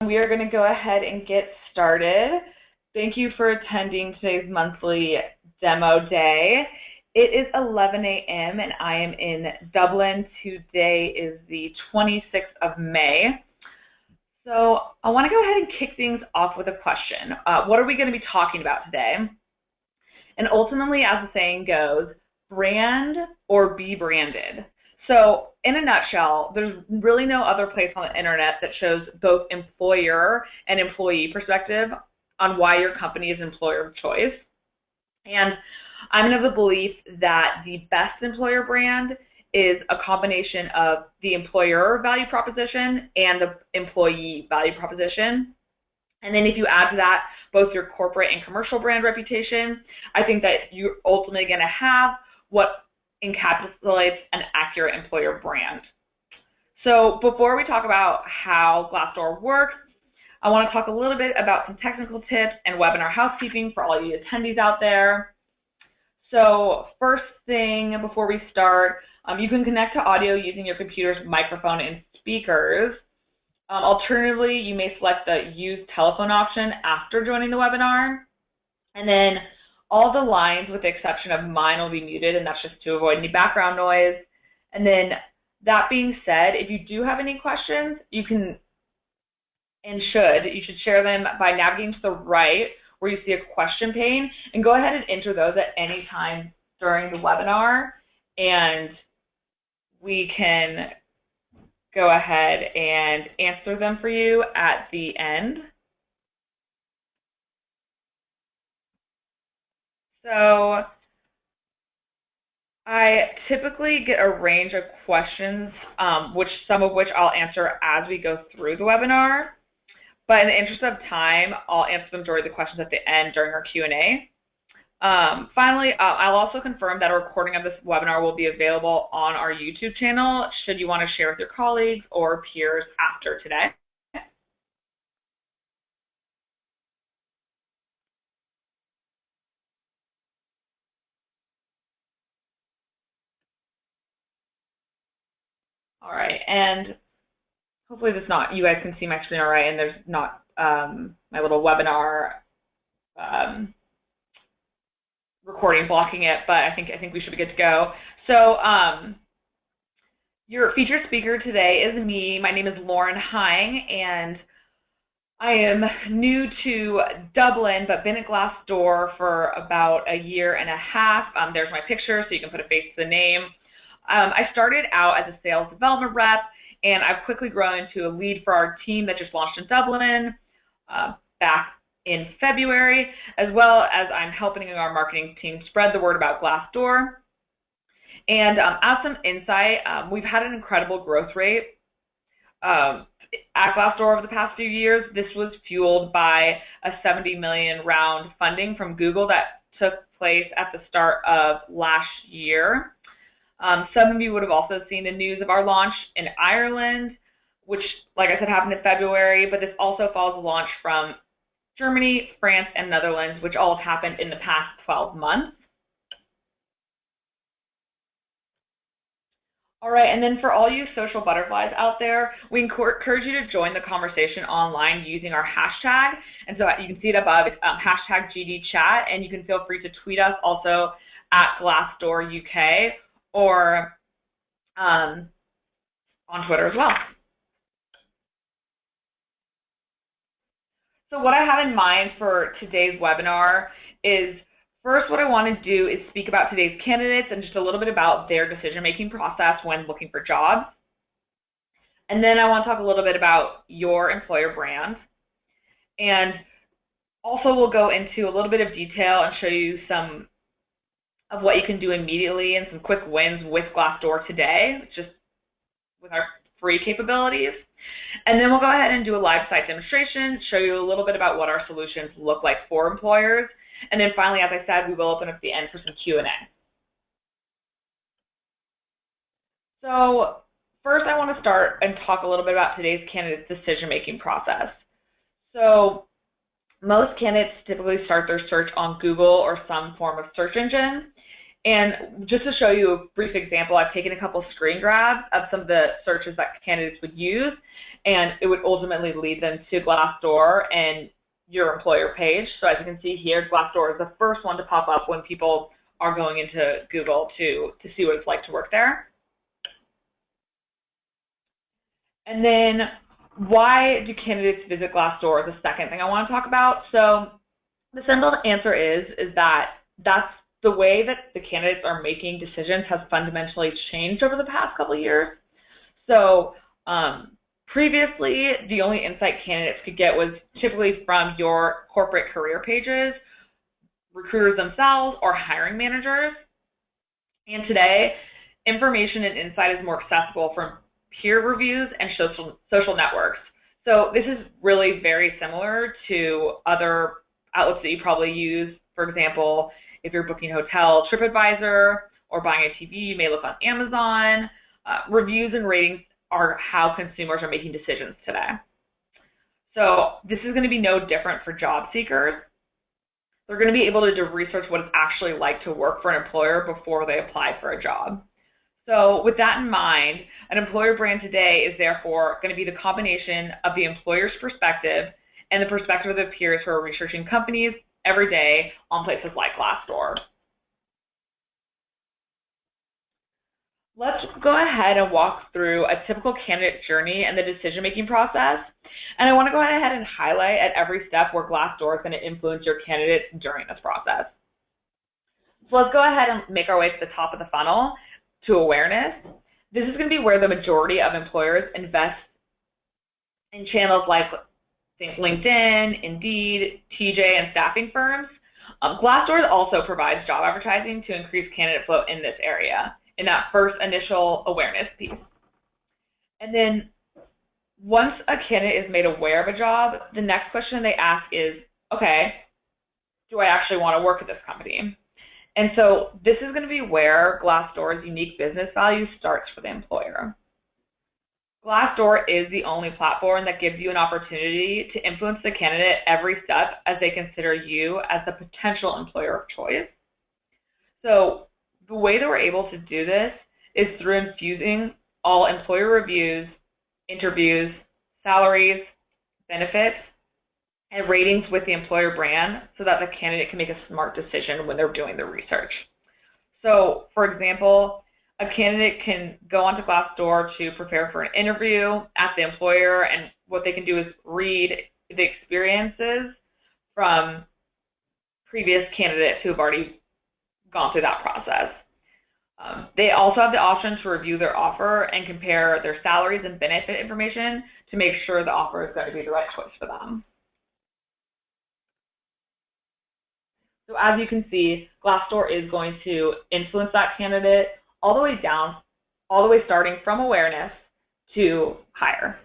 we are going to go ahead and get started. Thank you for attending today's monthly demo day. It is 11 a.m. and I am in Dublin. Today is the 26th of May. So I want to go ahead and kick things off with a question. What are we going to be talking about today? And ultimately, as the saying goes, brand or be branded. So in a nutshell, there's really no other place on the internet that shows both employer and employee perspective on why your company is an employer of choice. And I'm of the belief that the best employer brand is a combination of the employer value proposition and the employee value proposition. And then if you add to that both your corporate and commercial brand reputation, I think that you're ultimately going to have what encapsulates an accurate employer brand. So before we talk about how Glassdoor works, I want to talk a little bit about some technical tips and webinar housekeeping for all you attendees out there. So first thing before we start, you can connect to audio using your computer's microphone and speakers. Alternatively, you may select the use telephone option after joining the webinar. And then all the lines, with the exception of mine, will be muted, and that's just to avoid any background noise. And then that being said, if you do have any questions, you can and you should share them by navigating to the right where you see a question pane, and go ahead and enter those at any time during the webinar, and we can go ahead and answer them for you at the end. So I typically get a range of questions, some of which I'll answer as we go through the webinar. But in the interest of time, I'll answer the majority of the questions at the end during our Q&A. Finally, I'll also confirm that a recording of this webinar will be available on our YouTube channel should you want to share with your colleagues or peers after today. All right, and hopefully you guys can see my screen all right, and there's not my little webinar recording blocking it, but I think we should be good to go. So your featured speaker today is me. My name is Lauren Hine, and I am new to Dublin, but been at Glassdoor for about a year and a half. There's my picture, so you can put a face to the name. I started out as a sales development rep, and I've quickly grown into a lead for our team that just launched in Dublin back in February, as well as I'm helping our marketing team spread the word about Glassdoor. And as some insight, we've had an incredible growth rate at Glassdoor over the past few years. This was fueled by a $70 million round funding from Google that took place at the start of last year. Some of you would have also seen the news of our launch in Ireland, which, like I said, happened in February, but this also follows a launch from Germany, France, and Netherlands, which all have happened in the past 12 months. All right, and then for all you social butterflies out there, we encourage you to join the conversation online using our hashtag. And so you can see it above, it's hashtag GDChat, and you can feel free to tweet us also at Glassdoor UK or on Twitter as well. So what I have in mind for today's webinar is, first, what I want to do is speak about today's candidates and just a little bit about their decision-making process when looking for jobs. And then I want to talk a little bit about your employer brand. And also we'll go into a little bit of detail and show you some of what you can do immediately and some quick wins with Glassdoor today, just with our free capabilities. And then we'll go ahead and do a live site demonstration, show you a little bit about what our solutions look like for employers. And then finally, as I said, we will open up at the end for some Q&A. So first, I want to start and talk a little bit about today's candidate's decision-making process. So most candidates typically start their search on Google or some form of search engine. And just to show you a brief example, I've taken a couple screen grabs of some of the searches that candidates would use, and it would ultimately lead them to Glassdoor and your employer page. So as you can see here, Glassdoor is the first one to pop up when people are going into Google to see what it's like to work there. And then why do candidates visit Glassdoor is the second thing I want to talk about. So the simple answer is that that's the way that the candidates are making decisions has fundamentally changed over the past couple of years. So previously, the only insight candidates could get was typically from your corporate career pages, recruiters themselves, or hiring managers. And today, information and insight is more accessible from peer reviews and social networks. So this is really very similar to other outlets that you probably use. For example, if you're booking a hotel, TripAdvisor, or buying a TV, you may look on Amazon. Reviews and ratings are how consumers are making decisions today. So this is going to be no different for job seekers. They're going to be able to do research what it's actually like to work for an employer before they apply for a job. So with that in mind, an employer brand today is therefore going to be the combination of the employer's perspective and the perspective of the peers who are researching companies every day on places like Glassdoor. Let's go ahead and walk through a typical candidate journey and the decision-making process. And I want to go ahead and highlight at every step where Glassdoor is going to influence your candidates during this process. So let's go ahead and make our way to the top of the funnel to awareness. This is going to be where the majority of employers invest in channels like LinkedIn, Indeed, TJ, and staffing firms. Glassdoor also provides job advertising to increase candidate flow in this area, in that first initial awareness piece. And then once a candidate is made aware of a job, the next question they ask is, okay, do I actually want to work at this company? And so this is going to be where Glassdoor's unique business value starts for the employer. Glassdoor is the only platform that gives you an opportunity to influence the candidate every step as they consider you as the potential employer of choice. So the way that we're able to do this is through infusing all employer reviews, interviews, salaries, benefits, and ratings with the employer brand so that the candidate can make a smart decision when they're doing their research. So, for example, a candidate can go onto Glassdoor to prepare for an interview at the employer, and what they can do is read the experiences from previous candidates who have already gone through that process. They also have the option to review their offer and compare their salaries and benefit information to make sure the offer is going to be the right choice for them. So as you can see, Glassdoor is going to influence that candidate all the way down, all the way starting from awareness to hire.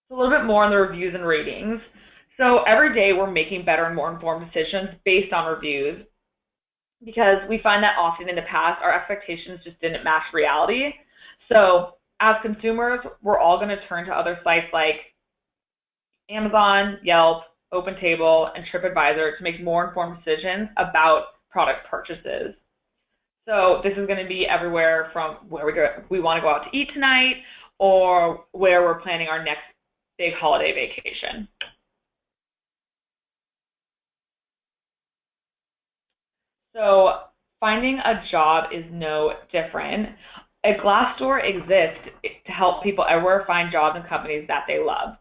So a little bit more on the reviews and ratings. So every day we're making better and more informed decisions based on reviews because we find that often in the past our expectations just didn't match reality. So as consumers, we're all going to turn to other sites like Amazon, Yelp, OpenTable, and TripAdvisor to make more informed decisions about product purchases. So this is going to be everywhere from where we want to go out to eat tonight or where we're planning our next big holiday vacation. So finding a job is no different. A Glassdoor exists to help people everywhere find jobs and companies that they love.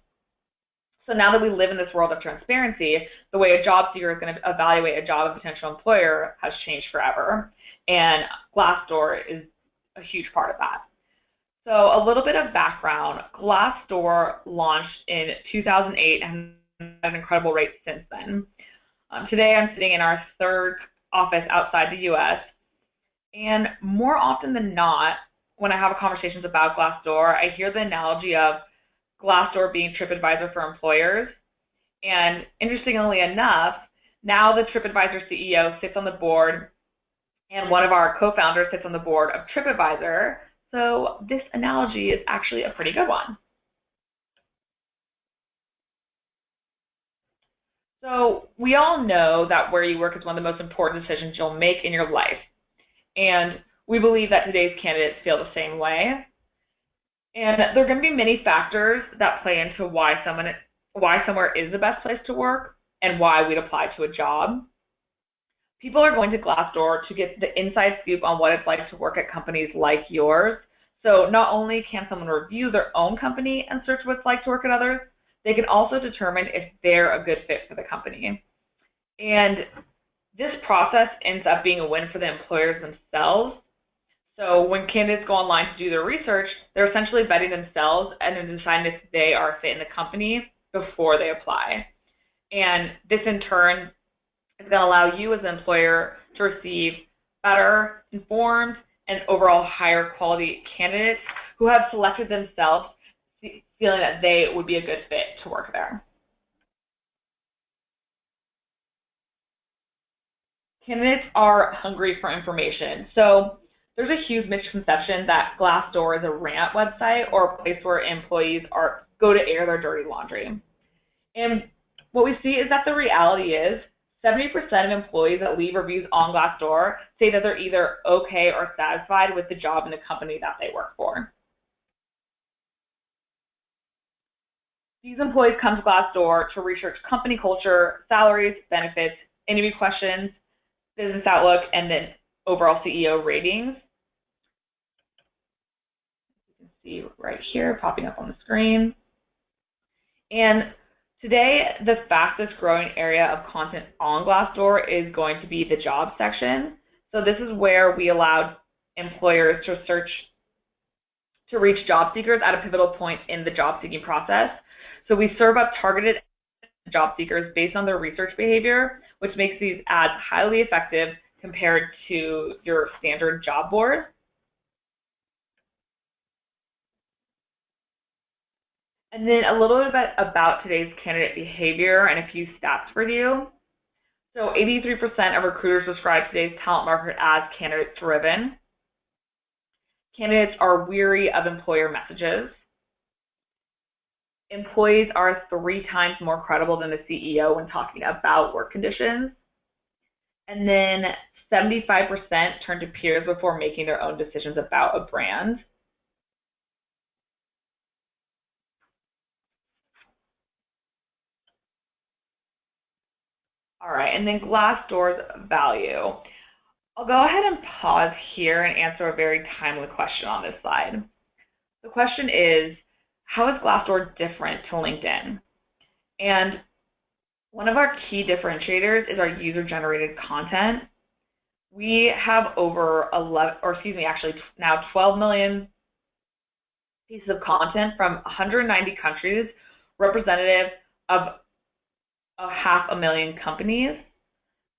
So now that we live in this world of transparency, the way a job seeker is going to evaluate a job of a potential employer has changed forever. And Glassdoor is a huge part of that. So a little bit of background, Glassdoor launched in 2008 and has an incredible rate since then. Today I'm sitting in our third office outside the US, and more often than not, when I have conversations about Glassdoor, I hear the analogy of Glassdoor being TripAdvisor for employers. And interestingly enough, now the TripAdvisor CEO sits on the board, and one of our co-founders sits on the board of TripAdvisor. So this analogy is actually a pretty good one. So we all know that where you work is one of the most important decisions you'll make in your life. And we believe that today's candidates feel the same way. And there are going to be many factors that play into why somewhere is the best place to work and why we'd apply to a job. People are going to Glassdoor to get the inside scoop on what it's like to work at companies like yours. So not only can someone review their own company and search what it's like to work at others, they can also determine if they're a good fit for the company. And this process ends up being a win for the employers themselves. So when candidates go online to do their research, they're essentially vetting themselves and then deciding if they are a fit in the company before they apply. And this in turn is going to allow you as an employer to receive better, informed, and overall higher quality candidates who have selected themselves feeling that they would be a good fit to work there. Candidates are hungry for information. So there's a huge misconception that Glassdoor is a rant website or a place where employees go to air their dirty laundry. And what we see is that the reality is 70% of employees that leave reviews on Glassdoor say that they're either okay or satisfied with the job in the company that they work for. These employees come to Glassdoor to research company culture, salaries, benefits, interview questions, business outlook, and then overall CEO ratings. You can see right here popping up on the screen. And today, the fastest growing area of content on Glassdoor is going to be the job section. So this is where we allow employers to reach job seekers at a pivotal point in the job seeking process. So we serve up targeted job seekers based on their research behavior, which makes these ads highly effective compared to your standard job board. And then a little bit about today's candidate behavior and a few stats for you. So 83% of recruiters describe today's talent market as candidate-driven. Candidates are weary of employer messages. Employees are 3 times more credible than the CEO when talking about work conditions. And then 75% turn to peers before making their own decisions about a brand. All right, and then Glassdoor's value. I'll go ahead and pause here and answer a very timely question on this slide. The question is, how is Glassdoor different to LinkedIn? And one of our key differentiators is our user-generated content. We have over 12 million pieces of content from 190 countries, representative of 500,000 companies.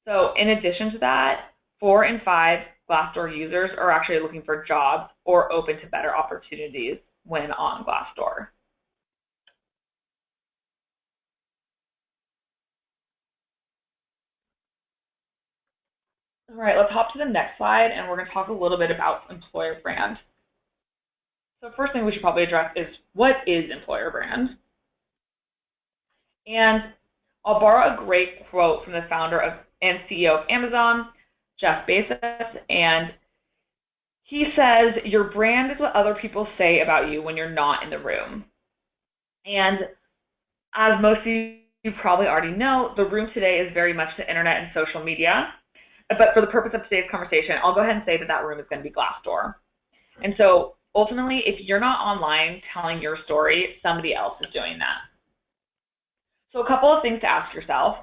So in addition to that, 4 in 5 Glassdoor users are actually looking for jobs or open to better opportunities when on Glassdoor. All right, let's hop to the next slide, and we're going to talk a little bit about employer brand. So first thing we should probably address is, what is employer brand? And I'll borrow a great quote from the founder and CEO of Amazon, Jeff Bezos, and he says, your brand is what other people say about you when you're not in the room. And as most of you probably already know, the room today is very much the internet and social media. But for the purpose of today's conversation, I'll go ahead and say that that room is going to be Glassdoor. And so ultimately, if you're not online telling your story, somebody else is doing that. So a couple of things to ask yourself.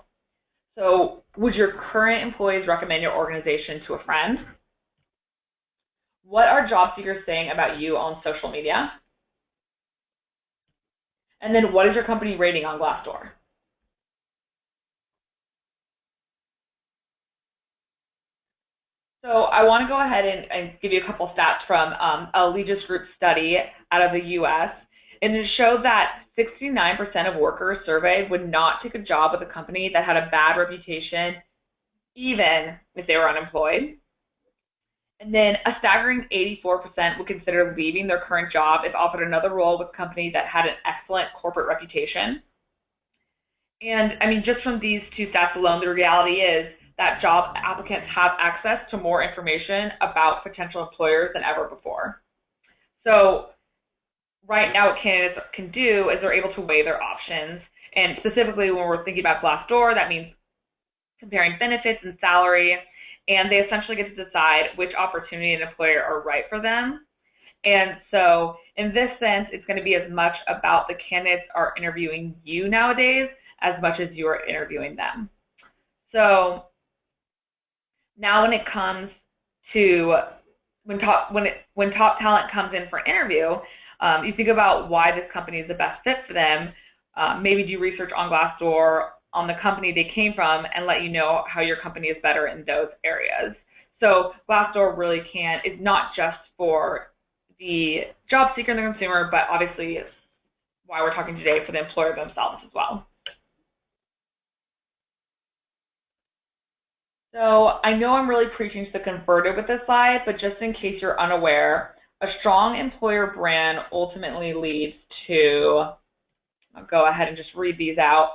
So would your current employees recommend your organization to a friend? What are job seekers saying about you on social media? And then what is your company rating on Glassdoor? So I want to go ahead and give you a couple stats from a Legis Group study out of the U.S. And it showed that 69% of workers surveyed would not take a job with a company that had a bad reputation, even if they were unemployed. And then a staggering 84% would consider leaving their current job if offered another role with a company that had an excellent corporate reputation. And I mean, just from these two stats alone, the reality is that job applicants have access to more information about potential employers than ever before. So right now what candidates can do is they're able to weigh their options. And specifically when we're thinking about Glassdoor, that means comparing benefits and salary. And they essentially get to decide which opportunity and employer are right for them. And so in this sense, it's going to be as much about the candidates are interviewing you nowadays as much as you are interviewing them. So now when it comes to when top talent comes in for an interview, you think about why this company is the best fit for them. Maybe do research on Glassdoor, on the company they came from, and let you know how your company is better in those areas. So Glassdoor really is not just for the job seeker and the consumer, but obviously why we're talking today for the employer themselves as well. So I know I'm really preaching to the converted with this slide, but just in case you're unaware, a strong employer brand ultimately leads to, I'll go ahead and just read these out,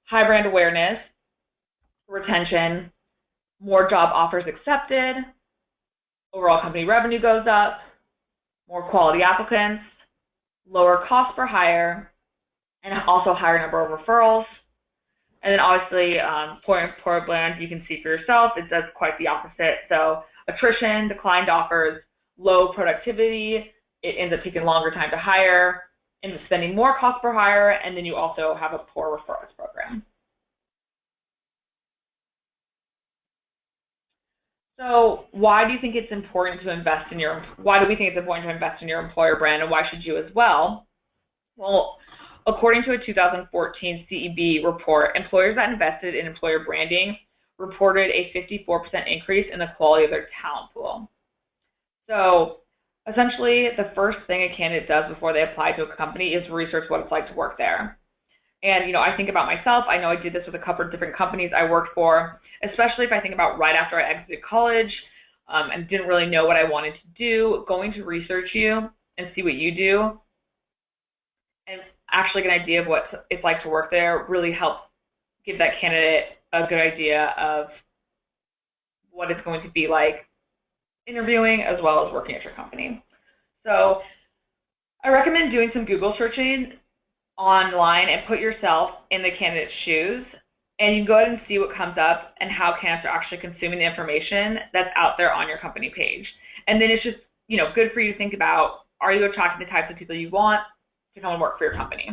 high brand awareness, retention, more job offers accepted, overall company revenue goes up, more quality applicants, lower cost per hire, and also higher number of referrals. And then obviously, for employer brand, you can see for yourself, it does quite the opposite. So attrition, declined offers, low productivity, it ends up taking longer time to hire, ends up spending more cost per hire, and then you also have a poor referrals program. So why do you think it's important to invest in why do we think it's important to invest in your employer brand, and why should you as well? Well, according to a 2014 CEB report, employers that invested in employer branding reported a 54% increase in the quality of their talent pool. So essentially, the first thing a candidate does before they apply to a company is research what it's like to work there. And, I think about myself. I know I did this with a couple of different companies I worked for, especially if I think about right after I exited college and didn't really know what I wanted to do. Going to research you and see what you do and actually get an idea of what it's like to work there really helps give that candidate a good idea of what it's going to be like interviewing as well as working at your company. So I recommend doing some Google searching online and put yourself in the candidate's shoes, and you can go ahead and see what comes up and how candidates are actually consuming the information that's out there on your company page. And then it's just, good for you to think about, are you attracting the types of people you want to come and work for your company?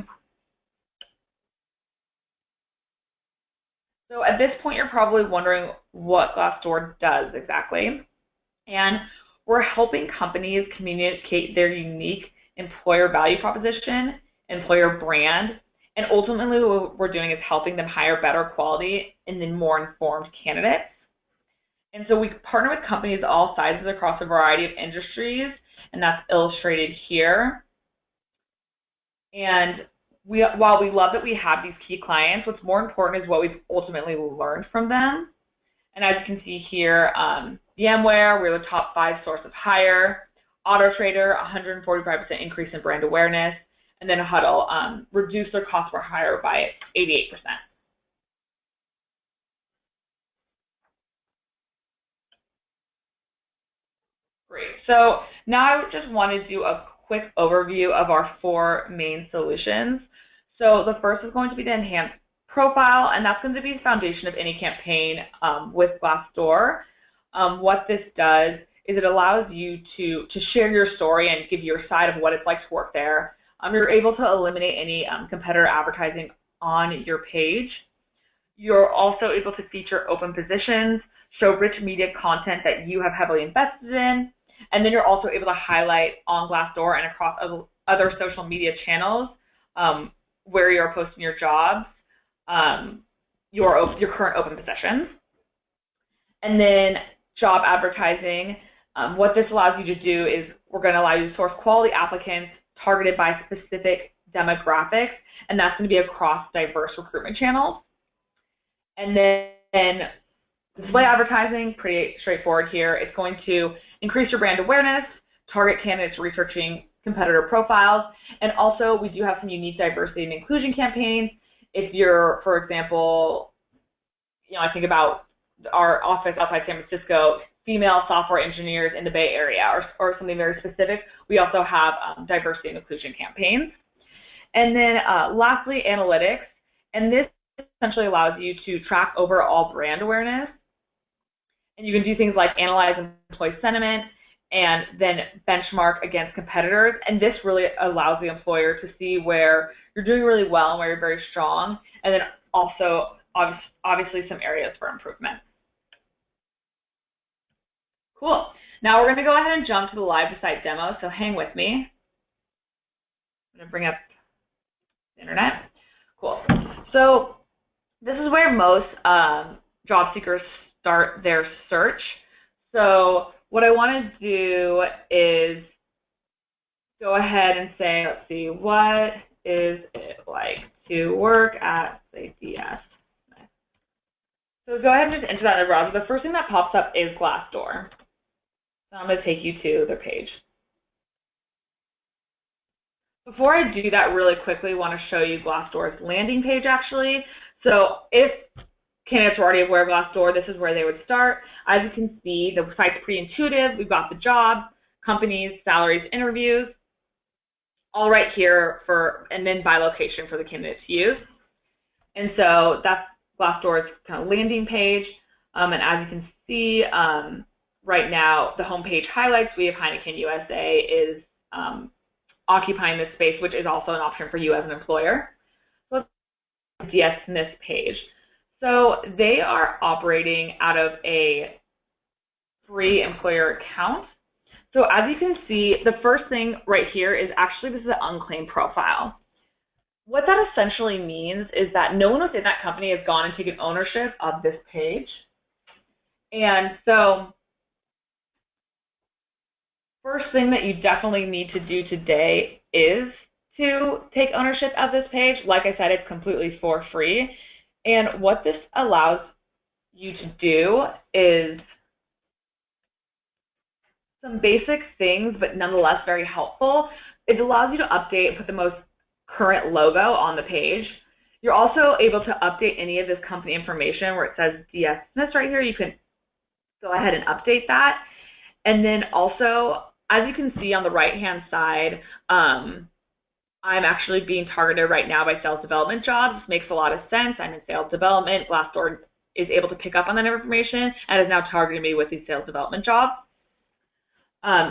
So at this point, you're probably wondering what Glassdoor does exactly. And we're helping companies communicate their unique employer value proposition, employer brand, and ultimately what we're doing is helping them hire better quality and then more informed candidates. And so we partner with companies of all sizes across a variety of industries, and that's illustrated here. And while we love that we have these key clients, what's more important is what we've ultimately learned from them. And as you can see here, VMware, we're the top 5 source of hire. AutoTrader, 145% increase in brand awareness. And then Huddle, reduced their cost per hire by 88%. Great. So now I just want to do a quick overview of our 4 main solutions. So the first is going to be the enhanced profile, and that's going to be the foundation of any campaign with Glassdoor. What this does is it allows you to share your story and give your side of what it's like to work there. You're able to eliminate any competitor advertising on your page. You're also able to feature open positions, show rich media content that you have heavily invested in, and then you're also able to highlight on Glassdoor and across other social media channels where you're posting your jobs, your current open positions. And then job advertising, what this allows you to do is we're going to allow you to source quality applicants targeted by specific demographics, and that's going to be across diverse recruitment channels. And then display advertising, pretty straightforward here. It's going to increase your brand awareness, target candidates researching competitor profiles, and also we do have some unique diversity and inclusion campaigns if you're, for example, I think about our office outside San Francisco, female software engineers in the Bay Area, or something very specific. We also have diversity and inclusion campaigns. And then lastly, analytics. And this essentially allows you to track overall brand awareness. And you can do things like analyze employee sentiment and then benchmark against competitors. And this really allows the employer to see where you're doing really well and where you're very strong, and then also obviously some areas for improvement. Cool. Now we're going to go ahead and jump to the live to site demo, so hang with me. I'm going to bring up the internet. Cool. So this is where most job seekers start their search. So what I want to do is go ahead and say, let's see, what is it like to work at, say, DS? So go ahead and just enter that in the browser. The first thing that pops up is Glassdoor. So I'm going to take you to their page. Before I do that, really quickly, I want to show you Glassdoor's landing page, actually. So if candidates are already aware of Glassdoor, this is where they would start. As you can see, the site's pretty intuitive. We've got the job, companies, salaries, interviews, all right here and then by location for the candidate to use. And so that's Glassdoor's kind of landing page. And as you can see, right now, the homepage highlights, we have Heineken USA is occupying this space, which is also an option for you as an employer. So let's DS in this page. So they are operating out of a free employer account. So as you can see, the first thing right here is actually this is an unclaimed profile. What that essentially means is that no one within that company has gone and taken ownership of this page. And so first thing that you definitely need to do today is to take ownership of this page. Like I said, it's completely for free. And what this allows you to do is some basic things, but nonetheless very helpful. It allows you to update and put the most current logo on the page. You're also able to update any of this company information where it says DS Smith right here. You can go ahead and update that. And then also, as you can see on the right-hand side, I'm actually being targeted right now by sales development jobs. This makes a lot of sense. I'm in sales development. Glassdoor is able to pick up on that information and is now targeting me with these sales development jobs.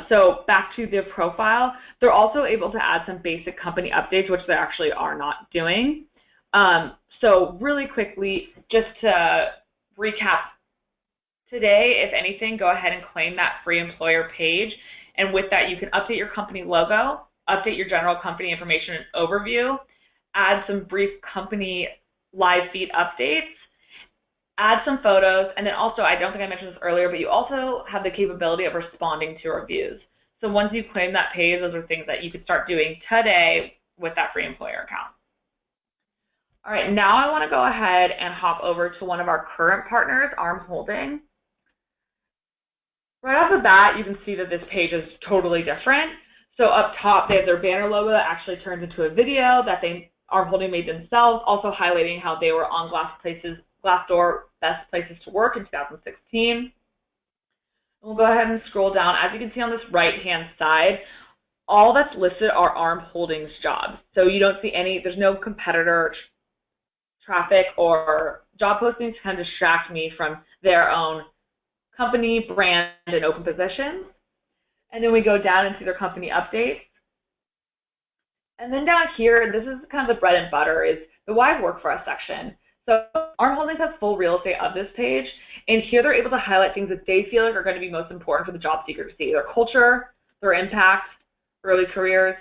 So back to the profile, they're also able to add some basic company updates, which they actually are not doing. So really quickly, just to recap, today, if anything, go ahead and claim that free employer page. And with that, you can update your company logo, update your general company information and overview, add some brief company live feed updates, add some photos, and then also, I don't think I mentioned this earlier, but you also have the capability of responding to reviews. So once you claim that page, those are things that you could start doing today with that free employer account. All right, now I want to go ahead and hop over to one of our current partners, Arm Holding. Right off the bat, you can see that this page is totally different. So up top, they have their banner logo that actually turns into a video that they Arm Holding made themselves, also highlighting how they were on Glassdoor Best Places to Work in 2016. And we'll go ahead and scroll down. As you can see on this right-hand side, all that's listed are Arm Holdings jobs. So you don't see any, there's no competitor traffic or job postings to kind of distract me from their own company, brand, and open positions. And then we go down into their company updates. And then down here, this is kind of the bread and butter, is the why work for us section. So Arm Holdings has full real estate of this page, and here they're able to highlight things that they feel like are going to be most important for the job seeker to see: their culture, their impact, early careers,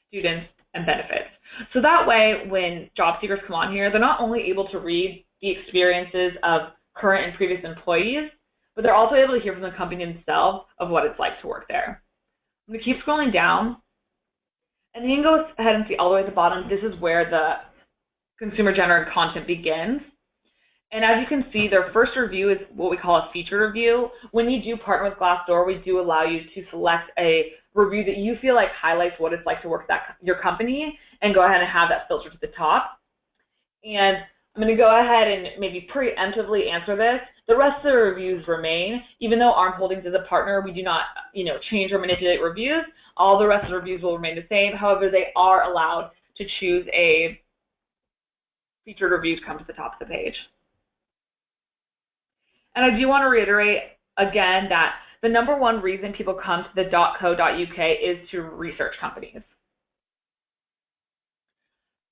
students, and benefits. So that way, when job seekers come on here, they're not only able to read the experiences of current and previous employees, but they're also able to hear from the company themselves of what it's like to work there. I'm going to keep scrolling down, and then you can go ahead and see all the way at the bottom, this is where the consumer-generated content begins. And as you can see, their first review is what we call a featured review. When you do partner with Glassdoor, we do allow you to select a review that you feel like highlights what it's like to work at your company, and go ahead and have that filtered to the top. And I'm going to go ahead and maybe preemptively answer this. The rest of the reviews remain. Even though Arm Holdings is a partner, we do not, change or manipulate reviews. All the rest of the reviews will remain the same. However, they are allowed to choose a featured reviews come to the top of the page. And I do want to reiterate again that the number one reason people come to the .co.uk is to research companies.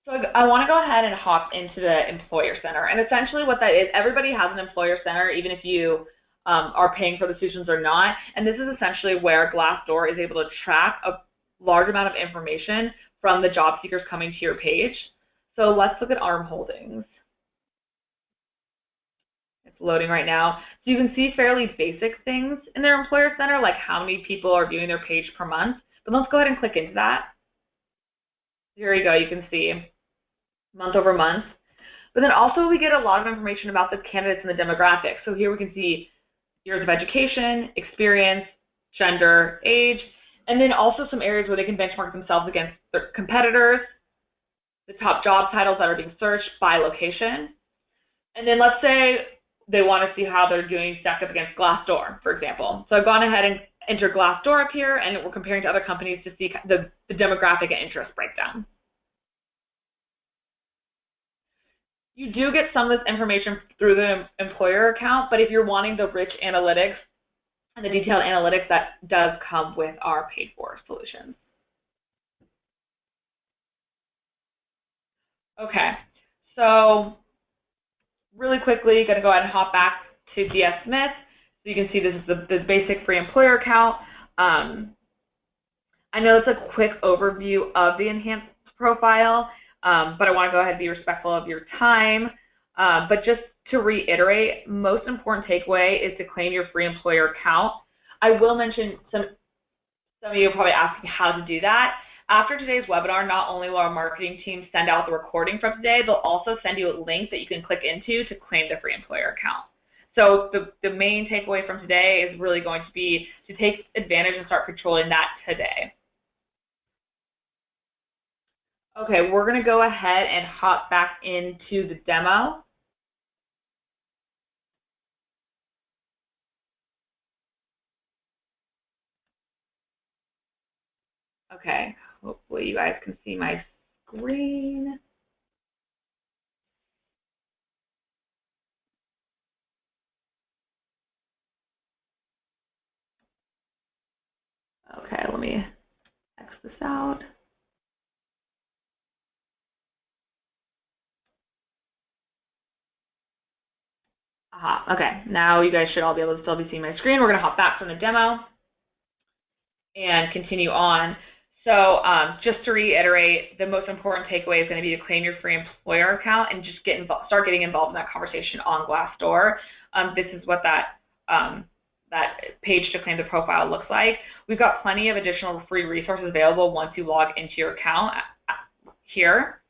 So I want to go ahead and hop into the Employer Center. And essentially what that is, everybody has an Employer Center, even if you are paying for the solutions or not. And this is essentially where Glassdoor is able to track a large amount of information from the job seekers coming to your page. So let's look at Arm Holdings. It's loading right now. So you can see fairly basic things in their Employer Center, like how many people are viewing their page per month. But let's go ahead and click into that. Here you go, you can see month over month. But then also we get a lot of information about the candidates and the demographics. So here we can see years of education, experience, gender, age, and then also some areas where they can benchmark themselves against their competitors, the top job titles that are being searched by location. And then let's say they want to see how they're doing stacked up against Glassdoor, for example. So I've gone ahead and entered Glassdoor up here, and we're comparing to other companies to see the demographic and interest breakdown. You do get some of this information through the employer account, but if you're wanting the rich analytics and the detailed analytics, that does come with our paid-for solutions. Okay, so really quickly, going to go ahead and hop back to DS Smith. So you can see this is the basic free employer account. I know it's a quick overview of the enhanced profile, but I want to go ahead and be respectful of your time. But just to reiterate, most important takeaway is to claim your free employer account. I will mention some of you are probably asking how to do that. After today's webinar, not only will our marketing team send out the recording from today, they'll also send you a link that you can click into to claim the free employer account. So the main takeaway from today is really going to be to take advantage and start controlling that today. Okay, we're going to go ahead and hop back into the demo. Okay, hopefully you guys can see my screen. Okay, let me X this out. Aha, okay, now you guys should all be able to still be seeing my screen. We're going to hop back from the demo and continue on. So just to reiterate, the most important takeaway is going to be to claim your free employer account and just start getting involved in that conversation on Glassdoor. This is what that page to claim the profile looks like. We've got plenty of additional free resources available once you log into your account here.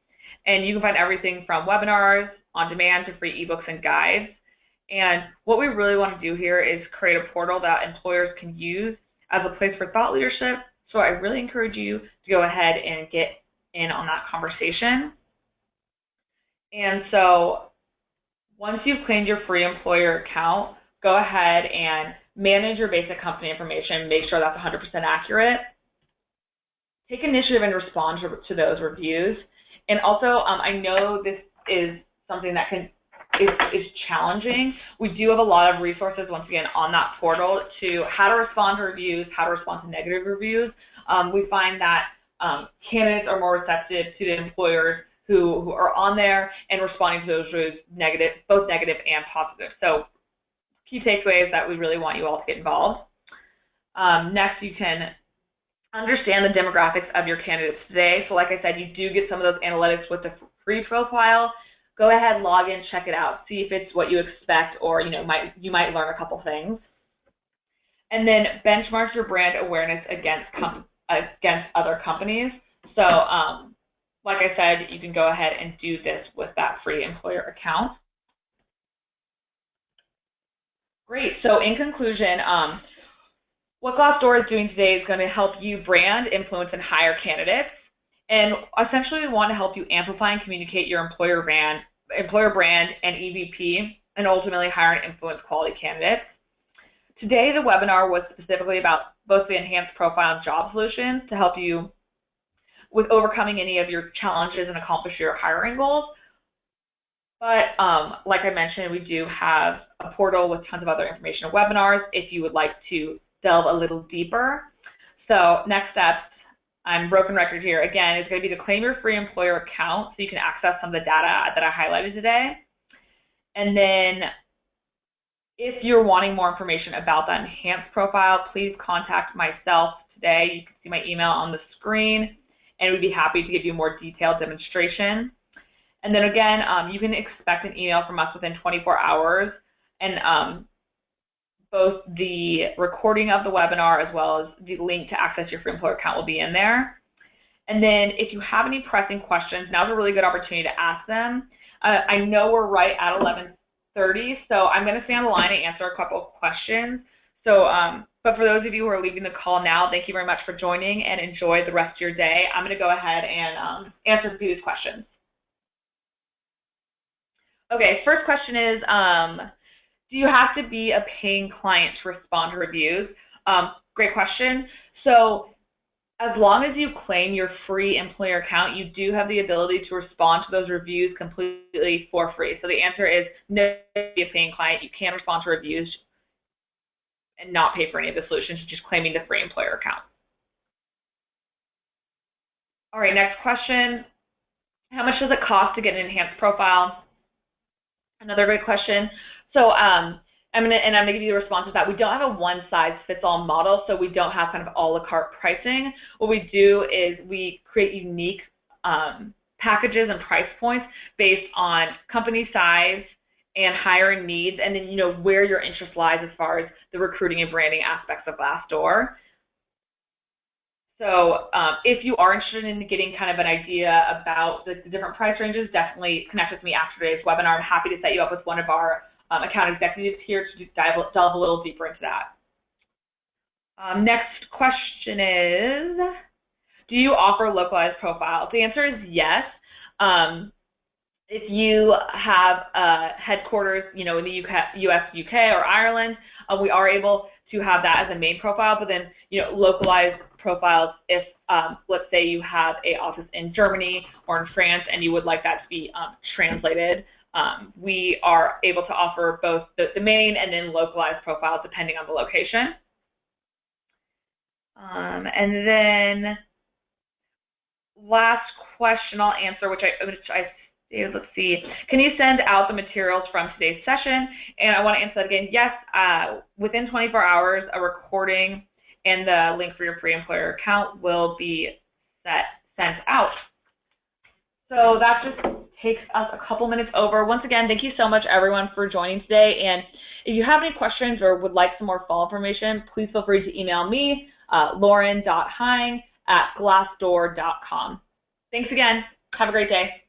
And you can find everything from webinars, on demand, to free ebooks and guides. And what we really want to do here is create a portal that employers can use as a place for thought leadership. So I really encourage you to go ahead and get in on that conversation. And so once you've claimed your free employer account, go ahead and manage your basic company information. Make sure that's 100% accurate. Take initiative and respond to those reviews. And also, I know this is something that is challenging. We do have a lot of resources, once again, on that portal to how to respond to reviews, how to respond to negative reviews. We find that candidates are more receptive to the employers who are on there and responding to those reviews, both negative and positive. So key takeaway is that we really want you all to get involved. Next, you can understand the demographics of your candidates today. So like I said, you do get some of those analytics with the free profile. Go ahead, log in, check it out, see if it's what you expect, or you might learn a couple things. And then benchmark your brand awareness against other companies. So like I said, you can go ahead and do this with that free employer account. Great. So in conclusion, what Glassdoor is doing today is going to help you brand, influence, and hire candidates. And essentially, we want to help you amplify and communicate your employer brand employer brand, and EVP, and ultimately hire and influence quality candidates. Today, the webinar was specifically about both the enhanced profile and job solutions to help you with overcoming any of your challenges and accomplish your hiring goals. But like I mentioned, we do have a portal with tons of other information and webinars if you would like to delve a little deeper. So next steps, I'm broken record here. Again, it's going to be to claim your free employer account so you can access some of the data that I highlighted today. And then if you're wanting more information about that enhanced profile, please contact myself today. You can see my email on the screen, and we'd be happy to give you a more detailed demonstration. And then again, you can expect an email from us within 24 hours, and both the recording of the webinar as well as the link to access your free employer account will be in there. And then if you have any pressing questions, now's a really good opportunity to ask them. I know we're right at 11:30, so I'm going to stay on the line and answer a couple of questions. So, but for those of you who are leaving the call now, thank you very much for joining and enjoy the rest of your day. I'm going to go ahead and answer a few of these questions. Okay, first question is, do you have to be a paying client to respond to reviews? Great question. So as long as you claim your free employer account, you do have the ability to respond to those reviews completely for free. So the answer is no, be a paying client. You can respond to reviews and not pay for any of the solutions, just claiming the free employer account. All right, next question. How much does it cost to get an enhanced profile? Another great question. So I'm gonna give you the response to that. We don't have a one-size-fits-all model, so we don't have kind of a la carte pricing. What we do is we create unique packages and price points based on company size and hiring needs, and then where your interest lies as far as the recruiting and branding aspects of Glassdoor. So if you are interested in getting kind of an idea about the different price ranges, definitely connect with me after today's webinar. I'm happy to set you up with one of our account executives here to delve a little deeper into that. Next question is, do you offer localized profiles? The answer is yes. If you have headquarters, in the US, UK, or Ireland, we are able to have that as a main profile, but then, localized profiles if, let's say you have an office in Germany or in France and you would like that to be translated, we are able to offer both the main and then localized profiles depending on the location. And then last question I'll answer, which I let's see. Can you send out the materials from today's session? And I want to answer that again. Yes, within 24 hours, a recording and the link for your free employer account will be sent out. So that just takes us a couple minutes over. Once again, thank you so much, everyone, for joining today. And if you have any questions or would like some more follow-up information, please feel free to email me, lauren.hein@glassdoor.com. Thanks again. Have a great day.